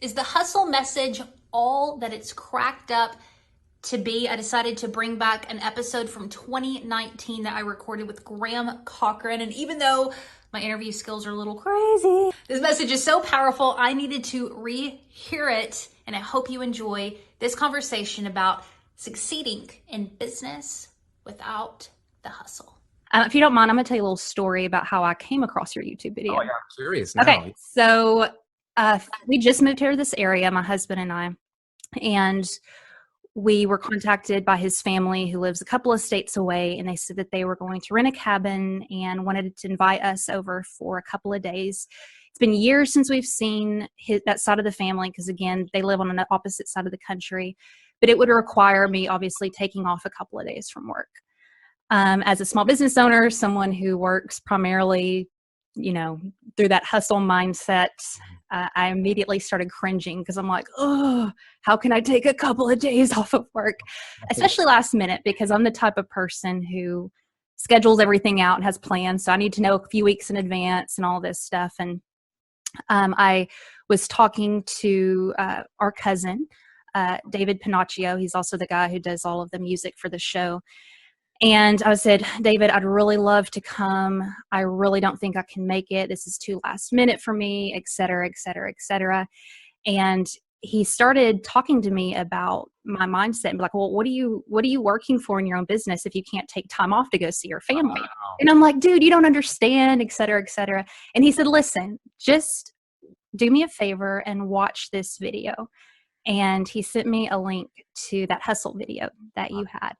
Is the hustle message all that it's cracked up to be? I decided to bring back an episode from 2019 that I recorded with Cochrane. And even though my interview skills are a little crazy, this message is so powerful, I needed to rehear it. And I hope you enjoy this conversation about succeeding in business without the hustle. If you don't mind, I'm going to tell you a little story about how I came across your YouTube video. Oh, yeah, I'm curious now. Okay, so we just moved here to this area, my husband and I, and we were contacted by his family who lives a couple of states away, and they said that they were going to rent a cabin and wanted to invite us over for a couple of days. It's been years since we've seen that side of the family because, again, they live on the opposite side of the country, but it would require me obviously taking off a couple of days from work. As a small business owner, someone who works primarily, through that hustle mindset, I immediately started cringing because I'm like, oh, how can I take a couple of days off of work, especially last minute, because I'm the type of person who schedules everything out and has plans. So I need to know a few weeks in advance and all this stuff. And I was talking to our cousin, David Pinocchio. He's also the guy who does all of the music for the show. And I said, David, I'd really love to come. I really don't think I can make it. This is too last minute for me, et cetera, et cetera, et cetera. And he started talking to me about my mindset and be like, well, what are you working for in your own business if you can't take time off to go see your family? Wow. And I'm like, dude, you don't understand, et cetera, et cetera. And he said, listen, just do me a favor and watch this video. And he sent me a link to that hustle video that you had.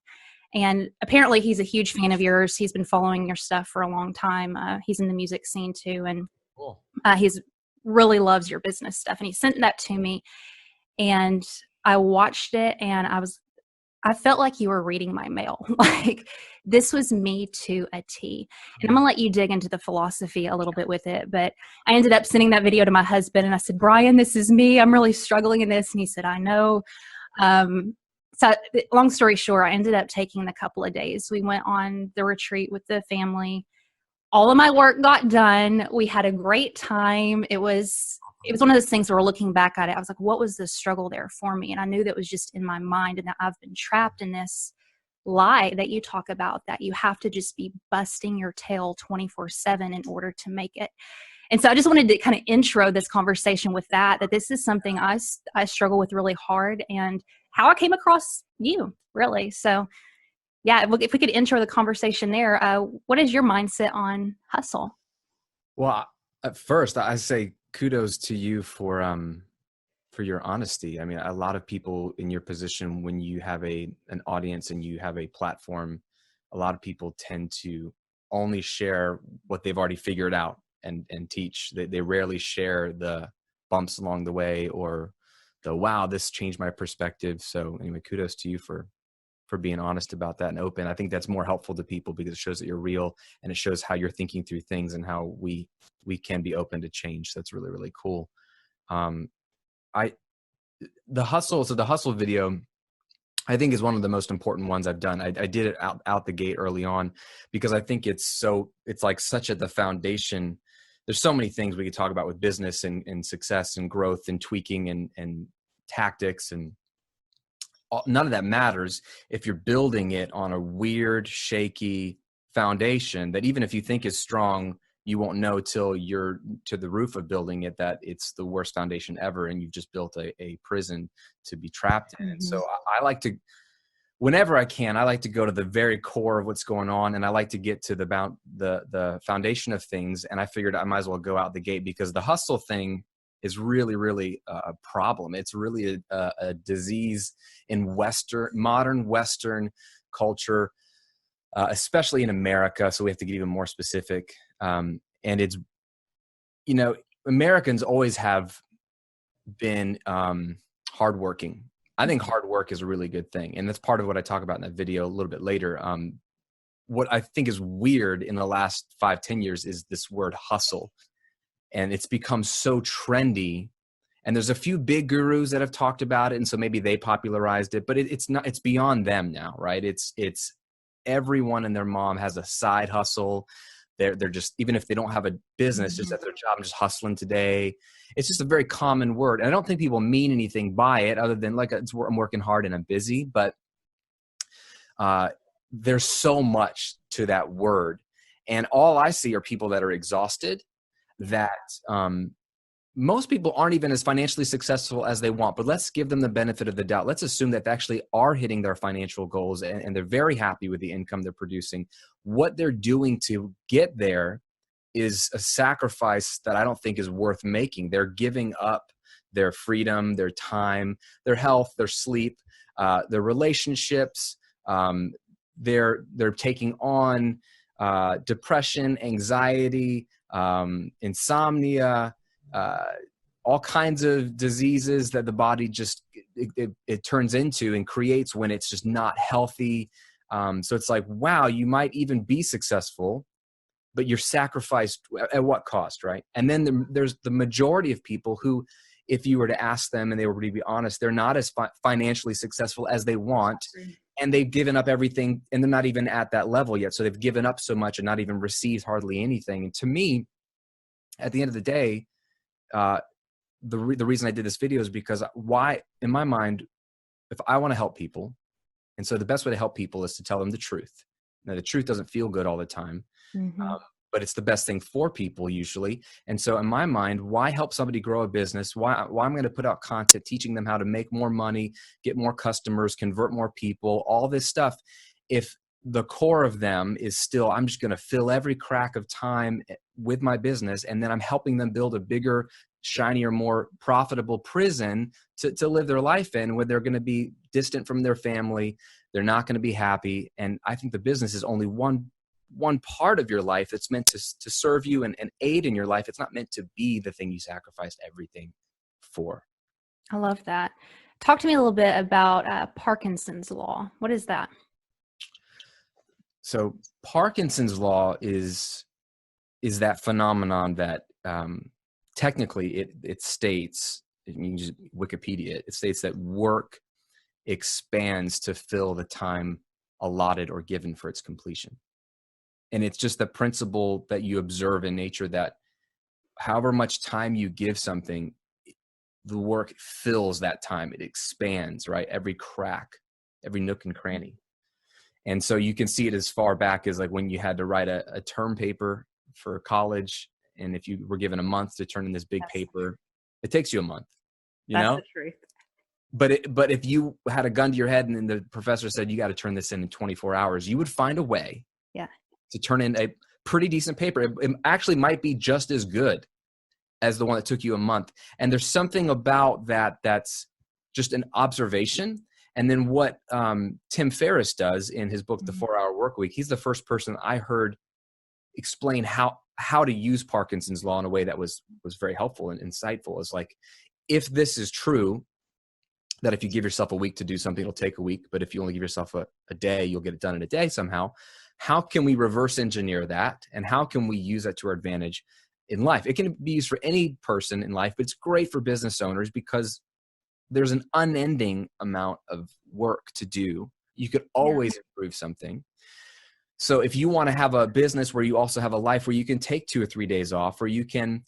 And apparently he's a huge fan of yours. He's been following your stuff for a long time. He's in the music scene too. And cool. He's really loves your business stuff. And he sent that to me and I watched it and I felt like you were reading my mail. Like this was me to a T. And I'm gonna let you dig into the philosophy a little bit with it. But I ended up sending that video to my husband and I said, Brian, this is me. I'm really struggling in this. And he said, I know. So long story short, I ended up taking a couple of days. We went on the retreat with the family. All of my work got done. We had a great time. It was one of those things where looking back at it, I was like, what was the struggle there for me? And I knew that was just in my mind and that I've been trapped in this lie that you talk about, that you have to just be busting your tail 24/7 in order to make it. And so I just wanted to kind of intro this conversation with that this is something I struggle with really hard and how I came across you, really. So yeah, if we could intro the conversation there, what is your mindset on hustle? Well, at first I say kudos to you for your honesty. I mean, a lot of people in your position, when you have an audience and you have a platform, a lot of people tend to only share what they've already figured out and teach. They rarely share the bumps along the way or wow, this changed my perspective. So anyway, kudos to you for being honest about that and open. I think that's more helpful to people because it shows that you're real and it shows how you're thinking through things and how we can be open to change. So that's really, really cool. The hustle video, I think is one of the most important ones I've done. I did it out the gate early on because I think it's like such the foundation. There's so many things we could talk about with business and success and growth and tweaking and tactics, and none of that matters if you're building it on a weird, shaky foundation that even if you think is strong, you won't know till you're to the roof of building it that it's the worst foundation ever and you've just built a prison to be trapped in. Mm-hmm. And so I like to, whenever I can, I like to go to the very core of what's going on, and I like to get to the foundation of things. And I figured I might as well go out the gate because the hustle thing is really, really a problem. It's really a disease in modern Western culture, especially in America. So we have to get even more specific. And it's, Americans always have been hardworking. I think hard work is a really good thing. And that's part of what I talk about in that video a little bit later. What I think is weird in the last 5-10 years is this word hustle. And it's become so trendy. And there's a few big gurus that have talked about it. And so maybe they popularized it, but it's beyond them now, right? It's everyone and their mom has a side hustle. They're just, even if they don't have a business, just at their job, I'm just hustling today. It's just a very common word. And I don't think people mean anything by it other than like, I'm working hard and I'm busy, but there's so much to that word. And all I see are people that are exhausted, that most people aren't even as financially successful as they want, but let's give them the benefit of the doubt. Let's assume that they actually are hitting their financial goals and they're very happy with the income they're producing. What they're doing to get there is a sacrifice that I don't think is worth making. They're giving up their freedom, their time, their health, their sleep, their relationships. They're taking on depression, anxiety, insomnia, all kinds of diseases that the body just it turns into and creates when it's just not healthy. So it's like, wow, you might even be successful, but you're sacrificed at what cost, right? And then there's the majority of people who, if you were to ask them and they were to be honest, they're not as financially successful as they want. And they've given up everything and they're not even at that level yet. So they've given up so much and not even received hardly anything. And to me, at the end of the day, the reason I did this video is because why, in my mind, if I want to help people, and so the best way to help people is to tell them the truth. Now, the truth doesn't feel good all the time, but it's the best thing for people usually. And so in my mind, why help somebody grow a business? Why I'm going to put out content teaching them how to make more money, get more customers, convert more people, all this stuff, if the core of them is still, I'm just going to fill every crack of time with my business, and then I'm helping them build a bigger, shinier, more profitable prison to live their life in, where they're going to be distant from their family. They're not going to be happy. And I think the business is only one part of your life that's meant to serve you and aid in your life. It's not meant to be the thing you sacrificed everything for. I love that. Talk to me a little bit about Parkinson's law. What is that? So Parkinson's law is that phenomenon that technically it states, you can use Wikipedia, it states that work expands to fill the time allotted or given for its completion. And it's just the principle that you observe in nature, that however much time you give something, the work fills that time. It expands, right? Every crack, every nook and cranny. And so you can see it as far back as like when you had to write a term paper for college. And if you were given a month to turn in this big paper, it takes you a month, you know? That's the truth. But if you had a gun to your head and then the professor said, you got to turn this in 24 hours, you would find a way to turn in a pretty decent paper. It actually might be just as good as the one that took you a month. And there's something about that that's just an observation. And then what Tim Ferriss does in his book, The 4-Hour Workweek, he's the first person I heard explain how to use Parkinson's law in a way that was very helpful and insightful. Is like, if this is true, that if you give yourself a week to do something, it'll take a week. But if you only give yourself a day, you'll get it done in a day somehow. How can we reverse engineer that? And how can we use that to our advantage in life? It can be used for any person in life, but it's great for business owners because there's an unending amount of work to do. You could always improve something. So if you want to have a business where you also have a life where you can take 2 or 3 days off, or you can,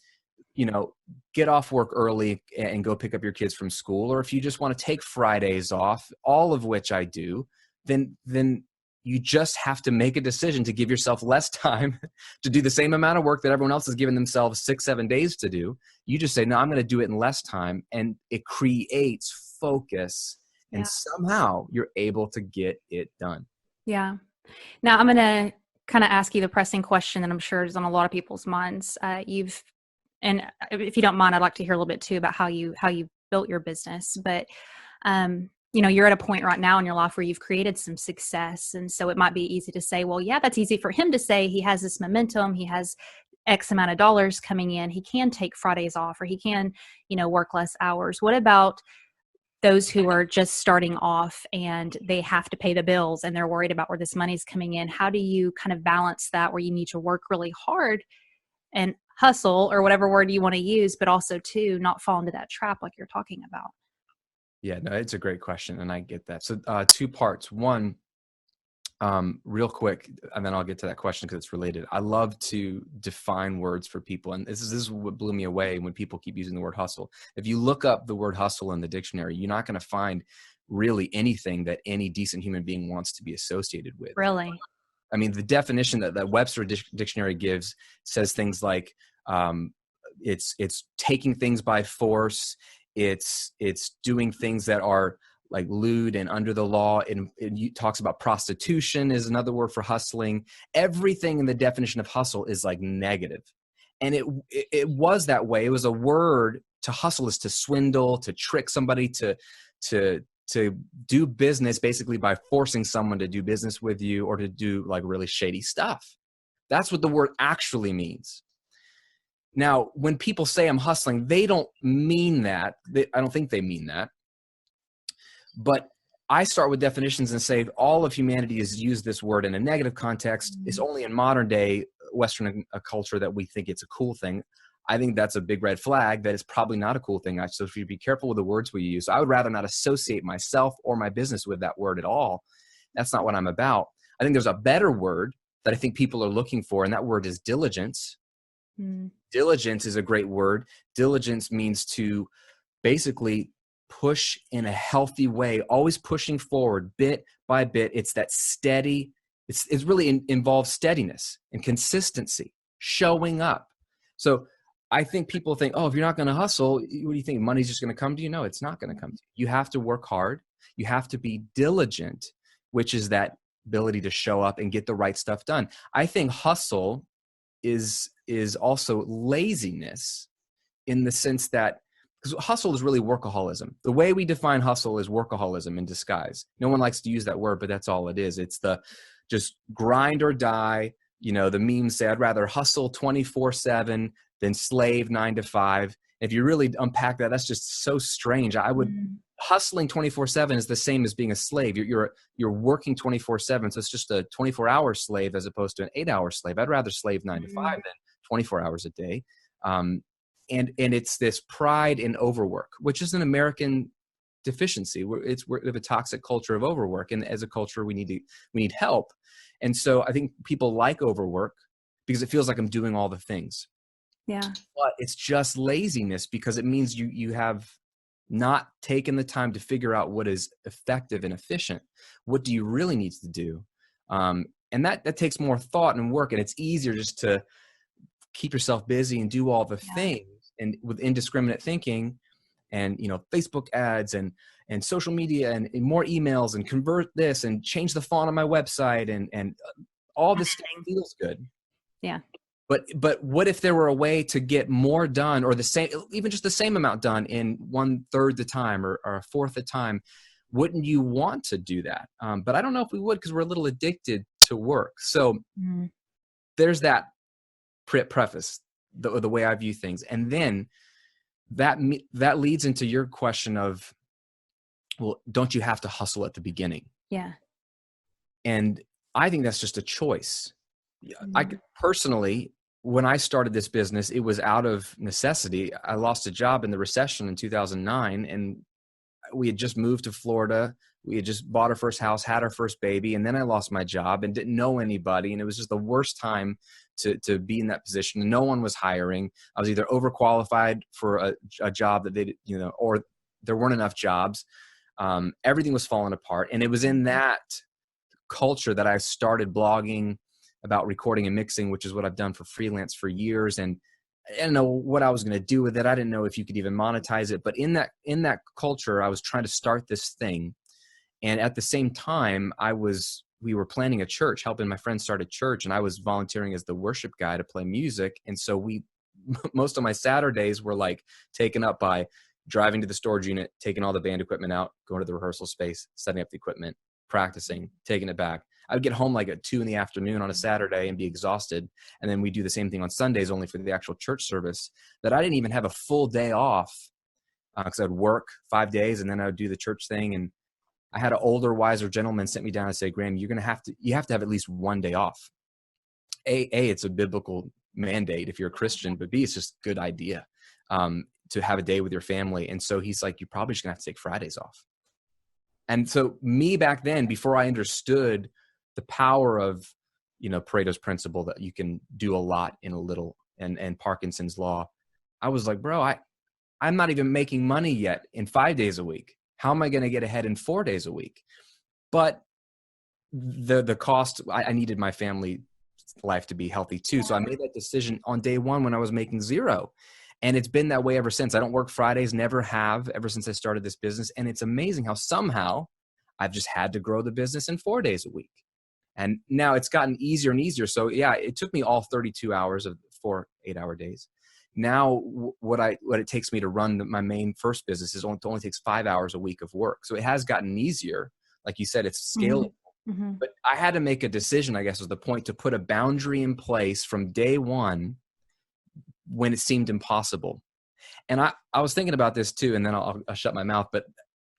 get off work early and go pick up your kids from school, or if you just want to take Fridays off, all of which I do, then you just have to make a decision to give yourself less time to do the same amount of work that everyone else has given themselves 6-7 days to do. You just say, no, I'm going to do it in less time. And it creates focus. And somehow you're able to get it done. Yeah. Now I'm going to kind of ask you the pressing question that I'm sure is on a lot of people's minds. And if you don't mind, I'd like to hear a little bit too about how you built your business. But you're at a point right now in your life where you've created some success. And so it might be easy to say, well, yeah, that's easy for him to say. He has this momentum. He has X amount of dollars coming in. He can take Fridays off, or he can, work less hours. What about those who are just starting off and they have to pay the bills and they're worried about where this money's coming in? How do you kind of balance that, where you need to work really hard and hustle, or whatever word you want to use, but also to not fall into that trap like you're talking about? Yeah, no, it's a great question, and I get that. So 2 parts. One, Real quick, and then I'll get to that question because it's related. I love to define words for people. And this is what blew me away when people keep using the word hustle. If you look up the word hustle in the dictionary, you're not going to find really anything that any decent human being wants to be associated with. Really? I mean, the definition that Webster Dictionary gives says things like it's taking things by force. It's doing things that are like lewd and under the law. It talks about prostitution is another word for hustling. Everything in the definition of hustle is like negative. And it was that way. It was a word. To hustle is to swindle, to trick somebody, to do business basically by forcing someone to do business with you or to do like really shady stuff. That's what the word actually means. Now, when people say I'm hustling, they don't mean that. I don't think they mean that. But I start with definitions and say all of humanity has used this word in a negative context. It's only in modern day Western culture that we think it's a cool thing. I think that's a big red flag that it's probably not a cool thing. So if you be careful with the words we use. I would rather not associate myself or my business with that word at all. That's not what I'm about. I think there's a better word that I think people are looking for, and that word is diligence. Diligence is a great word. Diligence means to basically push in a healthy way, always pushing forward bit by bit. It's that steady, it's really involves steadiness and consistency, showing up. So I think people think, oh, if you're not going to hustle, what do you think? Money's just going to come to you? No, it's not going to come to you. You have to work hard. You have to be diligent, which is that ability to show up and get the right stuff done. I think hustle is also laziness in the sense that, because hustle is really workaholism. The way we define hustle is workaholism in disguise. No one likes to use that word, but that's all it is. It's the just grind or die. You know, the memes say, I'd rather hustle 24/7 than slave 9 to 5. If you really unpack that, that's just so strange. Hustling 24/7 is the same as being a slave. You're working 24/7. So it's just a 24-hour slave as opposed to an 8-hour slave. I'd rather slave 9 to 5 than 24 hours a day. And it's this pride in overwork, which is an American deficiency. We have a toxic culture of overwork, and as a culture, we need help. And so I think people like overwork because it feels like I'm doing all the things. Yeah. But it's just laziness because it means you have not taken the time to figure out what is effective and efficient. What do you really need to do? And that takes more thought and work, and it's easier just to keep yourself busy and do all the things and with indiscriminate thinking and, you know, Facebook ads and social media and more emails and convert this and change the font on my website and all this stuff feels good. Yeah. But what if there were a way to get more done or the same, even just the same amount done in 1/3 the time or 1/4 the time? Wouldn't you want to do that? But I don't know if we would because we're a little addicted to work. So there's that preface, the way I view things. And then that leads into your question of, well, don't you have to hustle at the beginning? Yeah. And I think that's just a choice. I personally, when I started this business, it was out of necessity. I lost a job in the recession in 2009, and we had just moved to Florida. We had just bought our first house, had our first baby, and then I lost my job and didn't know anybody. And it was just the worst time to be in that position. No one was hiring. I was either overqualified for a job that they, you know, or there weren't enough jobs. Everything was falling apart. And it was in that culture that I started blogging about recording and mixing, which is what I've done for freelance for years. And I didn't know what I was going to do with it. I didn't know if you could even monetize it. But in that culture, I was trying to start this thing. And at the same time, we were planning a church, helping my friends start a church. And I was volunteering as the worship guy to play music. And so most of my Saturdays were like taken up by driving to the storage unit, taking all the band equipment out, going to the rehearsal space, setting up the equipment, practicing, taking it back. I would get home like at 2 p.m. on a Saturday and be exhausted. And then we do the same thing on Sundays, only for the actual church service, that I didn't even have a full day off because I'd work 5 days and then I would do the church thing. And I had an older, wiser gentleman sit me down and say, Graham, you have to have at least 1 day off. A, it's a biblical mandate if you're a Christian, but B, it's just a good idea to have a day with your family. And so he's like, you're probably just gonna have to take Fridays off. And so me back then, before I understood the power of, Pareto's principle that you can do a lot in a little, and Parkinson's law. I was like, bro, I'm not even making money yet in 5 days a week. How am I going to get ahead in 4 days a week? But the cost, I needed my family life to be healthy too. So I made that decision on day one when I was making zero. And it's been that way ever since. I don't work Fridays, never have, ever since I started this business. And it's amazing how somehow I've just had to grow the business in 4 days a week. And now it's gotten easier and easier. So yeah, it took me all 32 hours of 4 8-hour days. Now what it takes me to run my main first business only takes 5 hours a week of work. So it has gotten easier. Like you said, it's scalable. Mm-hmm. But I had to make a decision, I guess was the point, to put a boundary in place from day one when it seemed impossible. And I was thinking about this too, and then I'll shut my mouth, but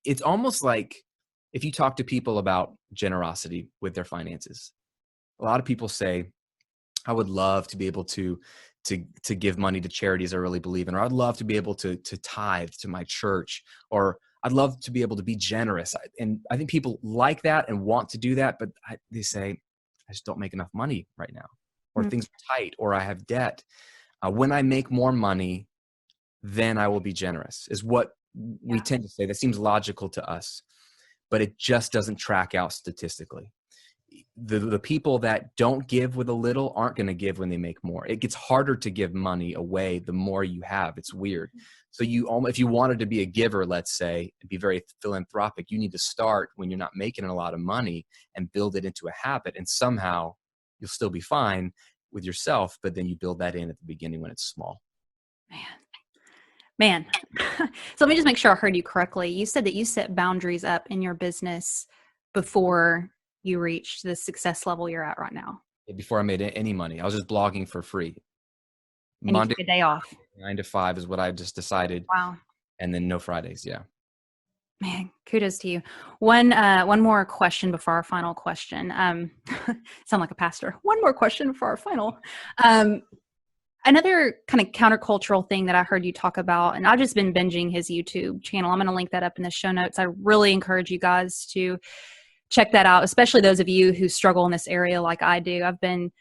it's almost like if you talk to people about generosity with their finances, a lot of people say, I would love to be able to give money to charities I really believe in, or I'd love to be able to tithe to my church, or I'd love to be able to be generous. And I think people like that and want to do that, but they say, I just don't make enough money right now, or things are tight, or I have debt. When I make more money, then I will be generous, is what we tend to say. That seems logical to us, but it just doesn't track out statistically. The people that don't give with a little aren't going to give when they make more. It gets harder to give money away the more you have. It's weird. So if you wanted to be a giver, let's say, and be very philanthropic, you need to start when you're not making a lot of money and build it into a habit. And somehow you'll still be fine with yourself, but then you build that in at the beginning when it's small. Man. So let me just make sure I heard you correctly. You said that you set boundaries up in your business before you reached the success level you're at right now. Before I made any money, I was just blogging for free. And Monday, you took a day off. 9 to 5 is what I just decided. Wow. And then no Fridays. Yeah. Man, kudos to you. One more question before our final question. Sound like a pastor. One more question before our final. Another kind of countercultural thing that I heard you talk about, and I've just been binging his YouTube channel. I'm going to link that up in the show notes. I really encourage you guys to check that out, especially those of you who struggle in this area like I do. I've been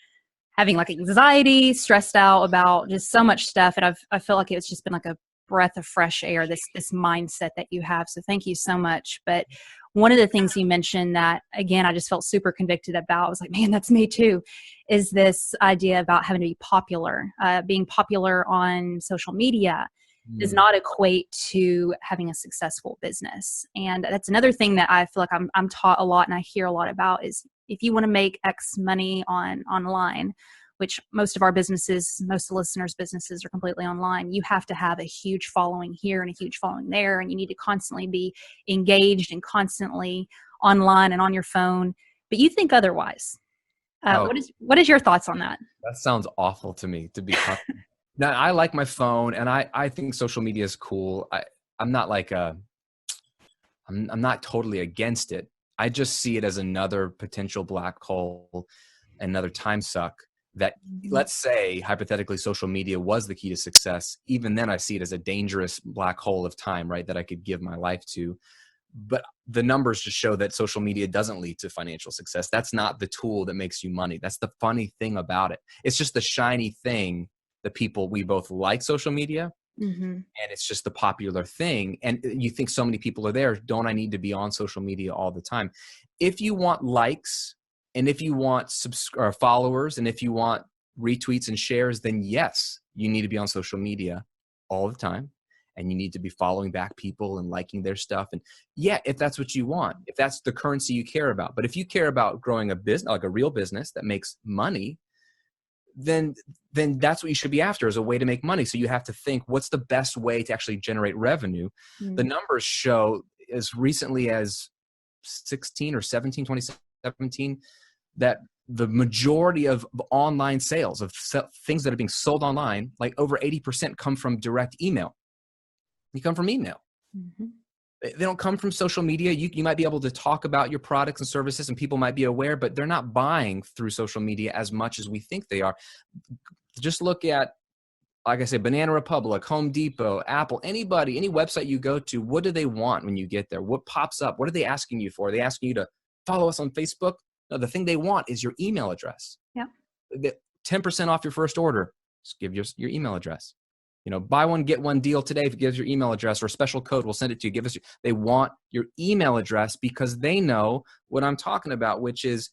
having like anxiety, stressed out about just so much stuff. And I feel like it's just been like a breath of fresh air, this mindset that you have. So thank you so much. But one of the things you mentioned that, again, I just felt super convicted about, I was like, man, that's me too, is this idea about having to be popular. Being popular on social media does not equate to having a successful business. And that's another thing that I feel like I'm taught a lot and I hear a lot about is if you want to make X money online, which most of our businesses, most of the listeners' businesses are completely online, you have to have a huge following here and a huge following there. And you need to constantly be engaged and constantly online and on your phone. But you think otherwise. What is your thoughts on that? That sounds awful to me, to be honest. Now, I like my phone and I think social media is cool. I'm not like I'm not totally against it. I just see it as another potential black hole, another time suck. That, let's say, hypothetically, social media was the key to success. Even then, I see it as a dangerous black hole of time, right, that I could give my life to. But the numbers just show that social media doesn't lead to financial success. That's not the tool that makes you money. That's the funny thing about it. It's just the shiny thing that we both like social media, and it's just the popular thing. And you think so many people are there. Don't I need to be on social media all the time? If you want likes, and if you want followers, and if you want retweets and shares, then yes, you need to be on social media all the time. And you need to be following back people and liking their stuff. And yeah, if that's what you want, if that's the currency you care about. But if you care about growing a business, like a real business that makes money, then that's what you should be after, is a way to make money. So you have to think, what's the best way to actually generate revenue? The numbers show as recently as 2017, that the majority of online sales of things that are being sold online, like over 80% come from direct email. You come from email. They don't come from social media. You might be able to talk about your products and services and people might be aware, but they're not buying through social media as much as we think they are. Just look at, like I said, Banana Republic, Home Depot, Apple, anybody, any website you go to, what do they want when you get there? What pops up? What are they asking you for? Are they asking you to follow us on Facebook? No, the thing they want is your email address. Yeah. 10% off your first order. Just give your email address. Buy one, get one deal today. If you give us your email address or a special code, we'll send it to you. They want your email address because they know what I'm talking about, which is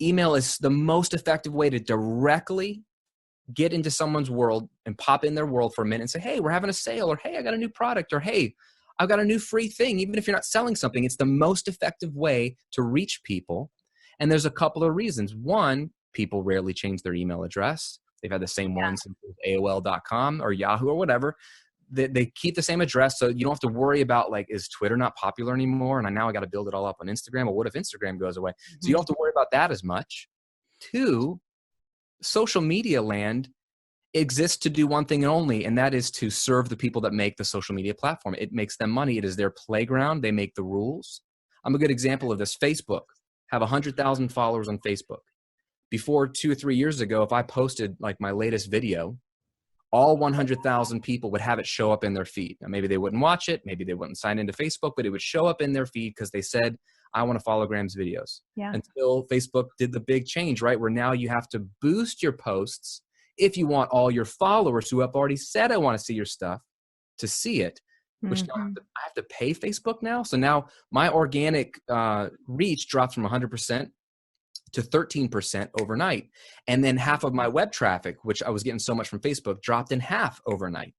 email is the most effective way to directly get into someone's world and pop in their world for a minute and say, hey, we're having a sale, or hey, I got a new product, or hey, I've got a new free thing. Even if you're not selling something, it's the most effective way to reach people. And there's a couple of reasons. One, people rarely change their email address. They've had the same one since AOL.com or Yahoo or whatever. They keep the same address, so you don't have to worry about, like, is Twitter not popular anymore? And now I got to build it all up on Instagram. Or what if Instagram goes away? So you don't have to worry about that as much. Two, social media land exists to do one thing only, and that is to serve the people that make the social media platform. It makes them money. It is their playground. They make the rules. I'm a good example of this. Facebook. Have 100,000 followers on Facebook. Before 2 or 3 years ago, if I posted like my latest video, all 100,000 people would have it show up in their feed. Now, maybe they wouldn't watch it. Maybe they wouldn't sign into Facebook, but it would show up in their feed because they said, I want to follow Graham's videos. Yeah. Until Facebook did the big change, right? Where now you have to boost your posts if you want all your followers who have already said, I want to see your stuff, to see it, which now I have to pay Facebook now. So now my organic reach drops from 100% to 13% overnight. And then half of my web traffic, which I was getting so much from Facebook, dropped in half overnight.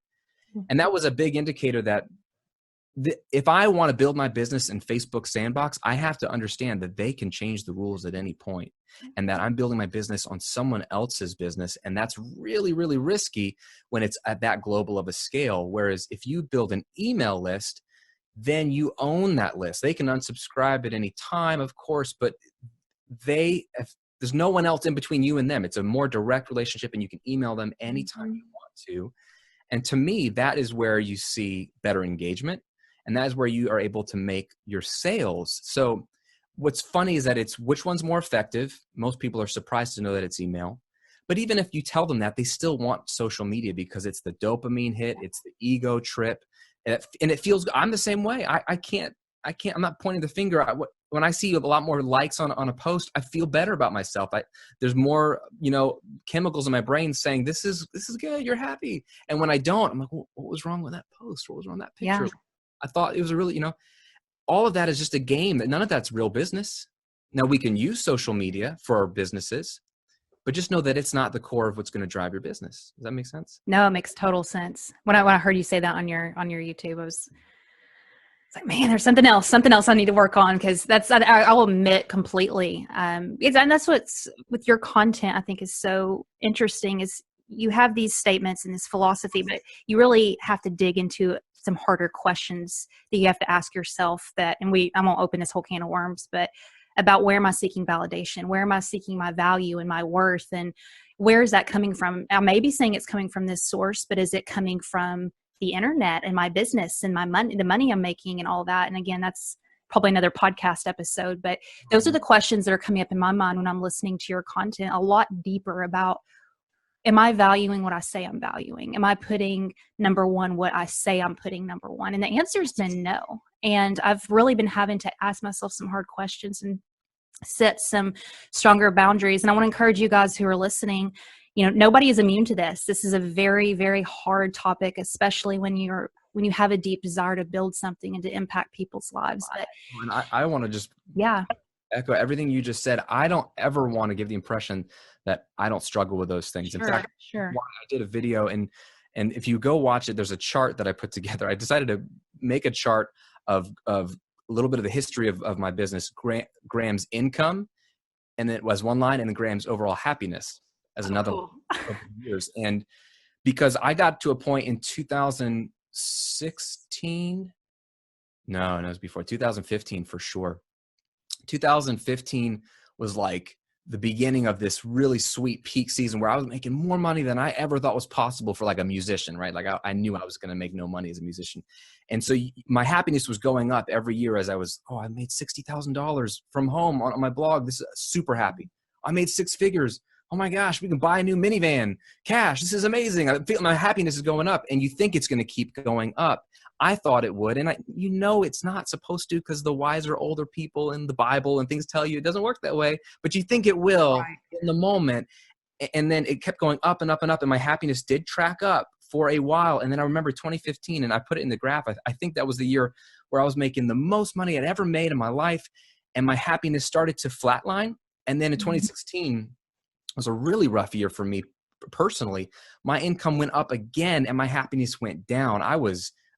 And that was a big indicator that if I want to build my business in Facebook sandbox, I have to understand that they can change the rules at any point, and that I'm building my business on someone else's business. And that's really, really risky when it's at that global of a scale. Whereas if you build an email list, then you own that list. They can unsubscribe at any time, of course, but there's no one else in between you and them. It's a more direct relationship, and you can email them anytime you want to. And to me, that is where you see better engagement. And that is where you are able to make your sales. So what's funny is that it's which one's more effective. Most people are surprised to know that it's email. But even if you tell them that, they still want social media because it's the dopamine hit. It's the ego trip. And it feels, I'm the same way. I can't, I'm not pointing the finger at when I see a lot more likes on a post, I feel better about myself. There's more, chemicals in my brain saying, this is good. You're happy. And when I don't, I'm like, what was wrong with that post? What was wrong with that picture? Yeah. I thought it was a really, all of that is just a game. That none of that's real business. Now we can use social media for our businesses, but just know that it's not the core of what's going to drive your business. Does that make sense? No, it makes total sense. When I heard you say that on your YouTube, it's like, man, there's something else I need to work on, because I'll admit completely. And that's what's with your content, I think, is so interesting, is you have these statements and this philosophy, but you really have to dig into some harder questions that you have to ask yourself I won't open this whole can of worms, but about where am I seeking validation? Where am I seeking my value and my worth? And where is that coming from? I may be saying it's coming from this source, but is it coming from the internet and my business and my money, the money I'm making and all that? And again, that's probably another podcast episode, but those are the questions that are coming up in my mind when I'm listening to your content a lot deeper about, am I valuing what I say I'm valuing? Am I putting number one what I say I'm putting number one? And the answer has been no. And I've really been having to ask myself some hard questions and set some stronger boundaries. And I want to encourage you guys who are listening, nobody is immune to this. This is a very, very hard topic, especially when you have a deep desire to build something and to impact people's lives. But and I want to just echo everything you just said. I don't ever want to give the impression that I don't struggle with those things. Sure, in fact, I did a video, and if you go watch it, there's a chart that I put together. I decided to make a chart of a little bit of the history of my business, Graham's income, and it was one line, and then Graham's overall happiness as another years. And because I got to a point in 2016, no, it was before 2015 for sure. 2015 was like the beginning of this really sweet peak season where I was making more money than I ever thought was possible for like a musician, right? Like I knew I was going to make no money as a musician. And so my happiness was going up every year as I made $60,000 from home on my blog. This is super happy. I made 6 figures. oh my gosh, we can buy a new minivan, cash. This is amazing. I feel my happiness is going up. And you think it's going to keep going up. I thought it would. And it's not supposed to, because the wiser older people in the Bible and things tell you it doesn't work that way, but you think it will in the moment. And then it kept going up and up and up. And my happiness did track up for a while. And then I remember 2015, and I put it in the graph. I think that was the year where I was making the most money I'd ever made in my life. And my happiness started to flatline. And then in 2016, was a really rough year for me personally. My income went up again and my happiness went down. I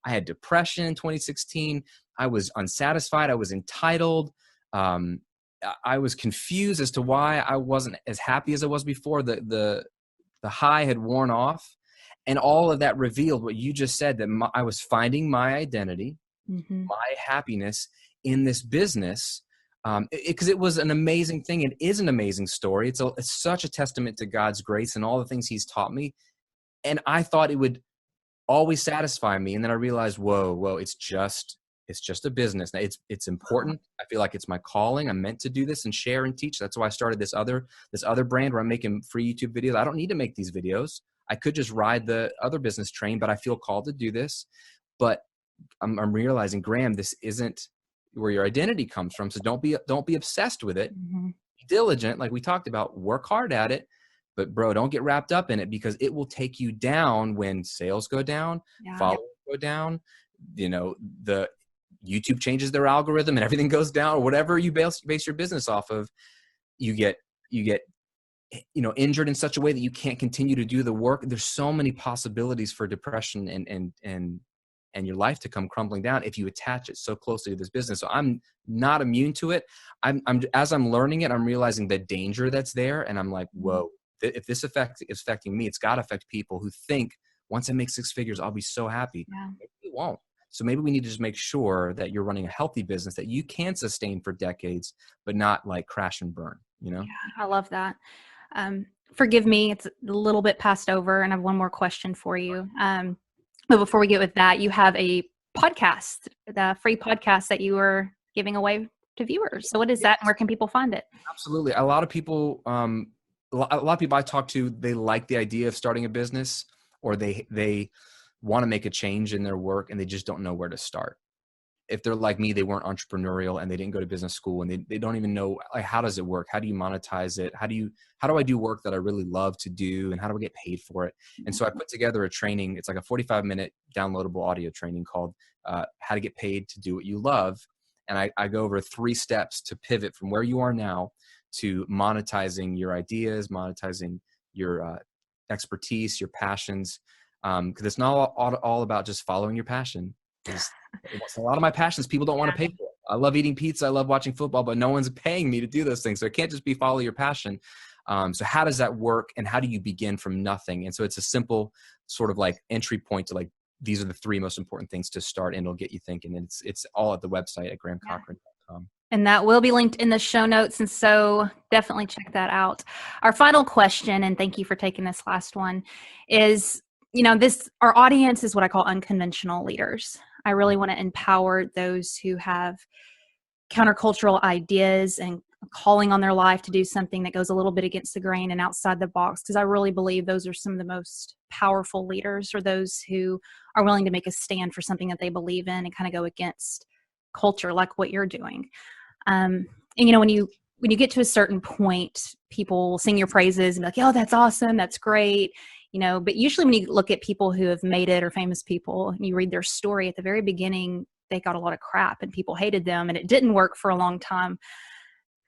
had depression in 2016. I was unsatisfied. I was entitled. I was confused as to why I wasn't as happy as I was before. The high had worn off, and all of that revealed what you just said, that I was finding my identity, my happiness in this business. Because it was an amazing thing. It is an amazing story. It's such a testament to God's grace and all the things he's taught me. And I thought it would always satisfy me. And then I realized, whoa, it's just a business. Now it's important. I feel like it's my calling. I'm meant to do this and share and teach. That's why I started this other brand where I'm making free YouTube videos. I don't need to make these videos. I could just ride the other business train, but I feel called to do this. But I'm realizing, Graham, this isn't where your identity comes from. So don't be obsessed with it. Be diligent, like we talked about, work hard at it, but bro, don't get wrapped up in it, because it will take you down when sales go down, followers go down, the YouTube changes their algorithm and everything goes down, or whatever you base your business off of. You get injured in such a way that you can't continue to do the work. There's so many possibilities for depression and your life to come crumbling down if you attach it so closely to this business. So I'm not immune to it. As I'm learning it, I'm realizing the danger that's there. And I'm like, whoa, if this is affecting me, it's got to affect people who think once I make six figures, I'll be so happy. Yeah. Maybe it won't. So maybe we need to just make sure that you're running a healthy business that you can sustain for decades, but not like crash and burn, Yeah, I love that. Forgive me, it's a little bit passed over, and I have one more question for you. But before we get with that, you have a podcast, the free podcast that you were giving away to viewers. So what is that, and where can people find it? Absolutely. A lot of people I talk to, they like the idea of starting a business, or they want to make a change in their work and they just don't know where to start. If they're like me, they weren't entrepreneurial and they didn't go to business school, and they don't even know, like, how does it work? How do you monetize it? How do I do work that I really love to do? And how do I get paid for it? And so I put together a training. It's like a 45-minute downloadable audio training called How to Get Paid to Do What You Love. And I go over 3 steps to pivot from where you are now to monetizing your ideas, monetizing your expertise, your passions. Because it's not all about just following your passion. A lot of my passions people don't want to pay for. I love eating pizza. I love watching football, but no one's paying me to do those things. So it can't just be follow your passion. So how does that work, and how do you begin from nothing? And so it's a simple sort of like entry point to, like, these are the 3 most important things to start, and it'll get you thinking. And it's all at the website at grahamcochrane.com. And that will be linked in the show notes. And so definitely check that out. Our final question, and thank you for taking this last one, is, our audience is what I call unconventional leaders. I really want to empower those who have countercultural ideas and calling on their life to do something that goes a little bit against the grain and outside the box, because I really believe those are some of the most powerful leaders, or those who are willing to make a stand for something that they believe in and kind of go against culture, like what you're doing. And when you get to a certain point, people will sing your praises and be like, oh, that's awesome, that's great. But usually when you look at people who have made it, or famous people, and you read their story at the very beginning, they got a lot of crap and people hated them and it didn't work for a long time.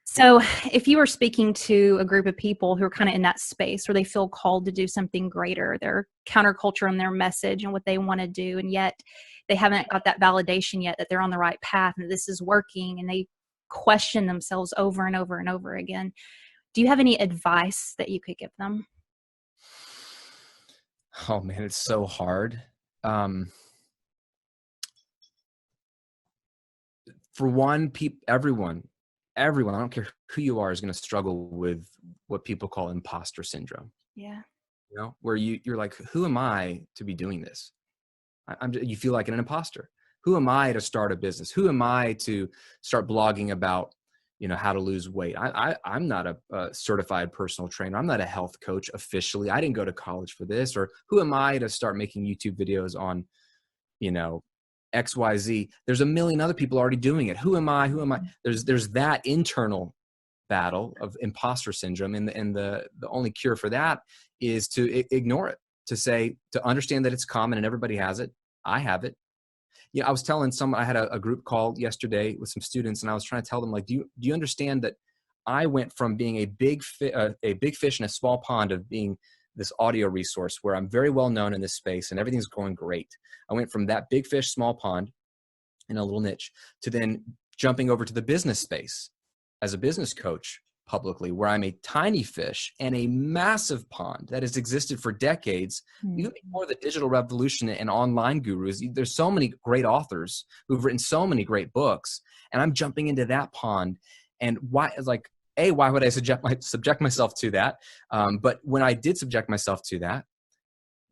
So if you were speaking to a group of people who are kind of in that space where they feel called to do something greater, their counterculture and their message and what they want to do, and yet they haven't got that validation yet that they're on the right path and that this is working, and they question themselves over and over and over again, do you have any advice that you could give them? Oh man, it's so hard. For one, everyone, I don't care who you are, is going to struggle with what people call imposter syndrome. Yeah. Where you're like, who am I to be doing this? You feel like an imposter. Who am I to start a business? Who am I to start blogging about, how to lose weight. I'm not a certified personal trainer. I'm not a health coach officially. I didn't go to college for this. Or who am I to start making YouTube videos on, XYZ? There's a million other people already doing it. Who am I? There's that internal battle of imposter syndrome. And the only cure for that is to ignore it, to understand that it's common and everybody has it. I have it. I was telling someone, I had a group call yesterday with some students, and I was trying to tell them, like, do you understand that I went from being a big fish in a small pond of being this audio resource where I'm very well known in this space and everything's going great. I went from that big fish, small pond in a little niche to then jumping over to the business space as a business coach publicly, where I'm a tiny fish in a massive pond that has existed for decades, even before the digital revolution and online gurus. There's so many great authors who've written so many great books, and I'm jumping into that pond. And why would I subject myself to that? But when I did subject myself to that,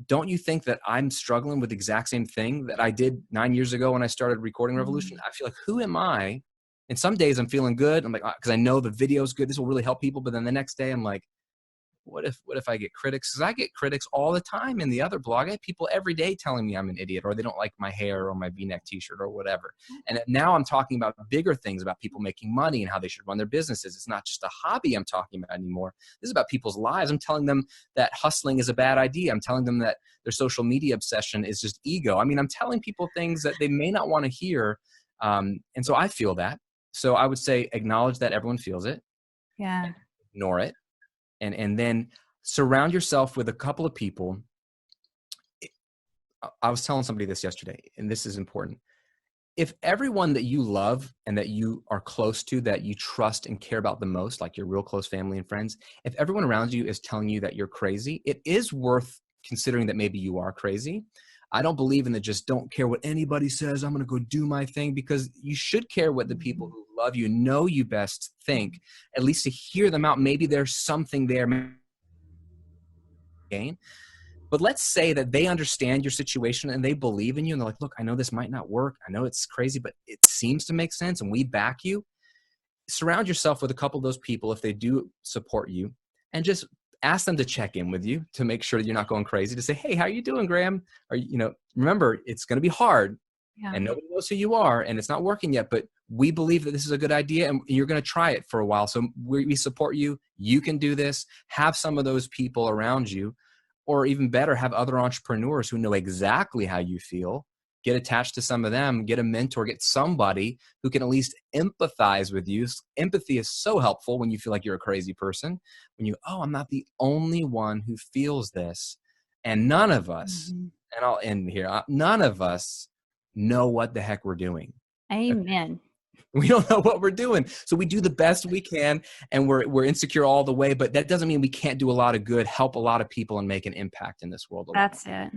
don't you think that I'm struggling with the exact same thing that I did 9 years ago when I started Recording Revolution? I feel like, who am I? And some days I'm feeling good. I'm like, because I know the video's good. This will really help people. But then the next day I'm like, what if I get critics? Because I get critics all the time in the other blog. I get people every day telling me I'm an idiot, or they don't like my hair or my V-neck t-shirt or whatever. And now I'm talking about bigger things, about people making money and how they should run their businesses. It's not just a hobby I'm talking about anymore. This is about people's lives. I'm telling them that hustling is a bad idea. I'm telling them that their social media obsession is just ego. I mean, I'm telling people things that they may not want to hear. And so I feel that. So I would say acknowledge that everyone feels it. Yeah. Ignore it. And then surround yourself with a couple of people. I was telling somebody this yesterday, and this is important. If everyone that you love and that you are close to, that you trust and care about the most, like your real close family and friends, if everyone around you is telling you that you're crazy, it is worth considering that maybe you are crazy. I don't believe in the just don't care what anybody says, I'm going to go do my thing, because you should care what the people who love you, know you best think, at least to hear them out. Maybe there's something there. But let's say that they understand your situation and they believe in you and they're like, look, I know this might not work. I know it's crazy, but it seems to make sense and we back you. Surround yourself with a couple of those people if they do support you, and just ask them to check in with you to make sure that you're not going crazy, to say, hey, how are you doing, Graham? Or, remember, it's going to be hard and nobody knows who you are and it's not working yet, but we believe that this is a good idea and you're going to try it for a while. So we support you. You can do this. Have some of those people around you, or even better, have other entrepreneurs who know exactly how you feel. Get attached to some of them, get a mentor, get somebody who can at least empathize with you. Empathy is so helpful when you feel like you're a crazy person. When I'm not the only one who feels this. And none of us, and I'll end here, none of us know what the heck we're doing. Amen. We don't know what we're doing. So we do the best we can, and we're insecure all the way, but that doesn't mean we can't do a lot of good, help a lot of people, and make an impact in this world. That's it.